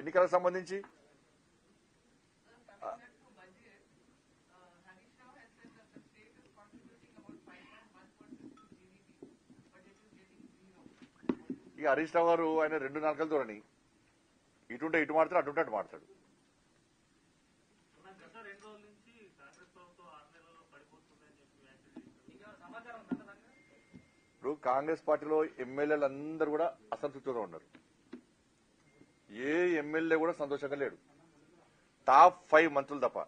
ఎన్నికలకు సంబంధించి ఇక హరీష్ రావు గారు ఆయన 2 నాలుకలు దూరని ఇటుంటే ఇటు మాడతాడు, అటుంటే అటు మాడతాడు. ఇప్పుడు కాంగ్రెస్ పార్టీలో ఎమ్మెల్యేలు అందరూ కూడా అసంతృప్తితో ఉన్నారు. ఏ ఎమ్మెల్యే కూడా సంతోషంగా లేడు. టాప్ 5 మంత్రులు తప్ప.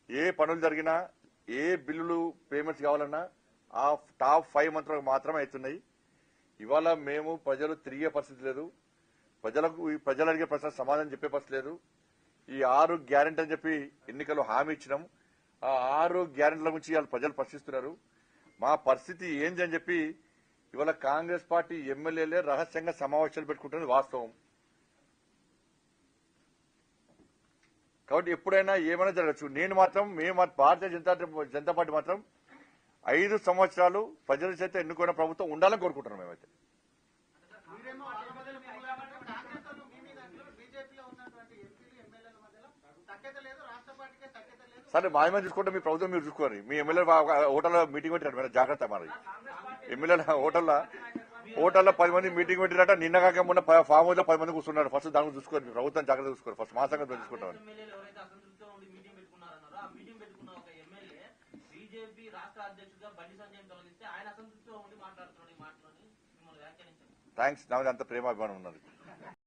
ఏ పనులు జరిగినా, ఏ బిల్లులు పేమెంట్స్ కావాలన్నా ఆ టాప్ 5 మంత్రులకు మాత్రమే అవుతున్నాయి. ఇవాళ మేము ప్రజలు తిరిగే పరిస్థితి లేదు. ప్రజలు అడిగే ప్రశ్న సమాధానం చెప్పే పరిస్థితి లేదు. ఈ 6 గ్యారెంటీ అని చెప్పి ఎన్నికల్లో హామీ ఇచ్చినాం. ఆ 6 గ్యారెంటీల గురించి ఇవాళ ప్రజలు ప్రశ్నిస్తున్నారు. మా పరిస్థితి ఏంది అని చెప్పి ఇవాళ కాంగ్రెస్ పార్టీ ఎమ్మెల్యేలే రహస్యంగా సమావేశాలు పెట్టుకుంటున్నది వాస్తవం. కాబట్టి ఎప్పుడైనా ఏమైనా జరగచ్చు. మేము భారతీయ జనతా పార్టీ మాత్రం 5 సంవత్సరాలు ప్రజల చేత ఎన్నుకున్న ప్రభుత్వం ఉండాలని కోరుకుంటున్నాం. మేమైతే సరే మాయమే చూసుకుంటే మీ ప్రభుత్వం మీరు చూసుకోండి. మీ ఎమ్మెల్యే హోటల్లో మీటింగ్ పెట్టారు, జాగ్రత్త. మరి ఎమ్మెల్యేల హోటల్లో 10 మంది మీటింగ్ పెట్టినట్ట. నిన్న కాక మొన్న ఫామ్ హౌస్ లో 10 మంది కూర్చున్నారు. ఫస్ట్ దాని చూసుకోండి, మీ ప్రభుత్వం జాగ్రత్త చూసుకోరు. ఫస్ట్ మా సంగతి చూసుకుంటాం. థ్యాంక్స్. నాది అంత ప్రేమాభిమానం ఉన్నది.